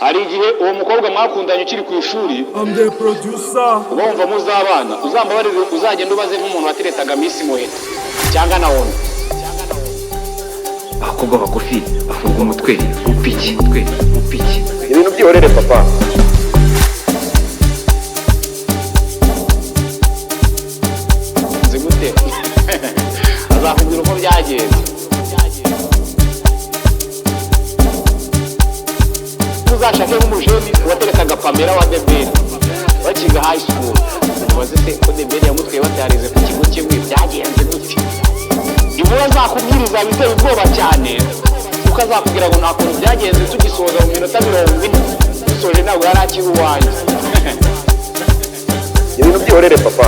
hari igihe uwo mukobwa mwakundanye ukiri ku ishuri, I'm the producer, wumva muzabana, uzambabarire uzagenda ubaze nk'umuntu wateretaga Miss Muheto cyangwa na Ono. Abakobwa bagufi bafunga umutwe upiki ibintu byihorere papa. Nzi gute azakubwira uko byagenze. Uzashake nk'umujeni wateretaga Pamela wa Debeli bakiga high school, ubaze se ko Debeli yamutwaye batarize ku kigo kimwe byagenze gute. Ivuga azakubwiriza biteye ubwoba cyane, kuko azakubwira ngo nta kuntu byagenze tugisoza mu minota 40 dusoje ntabwo yari akiri uwanjye. Ibintu byihorere papa.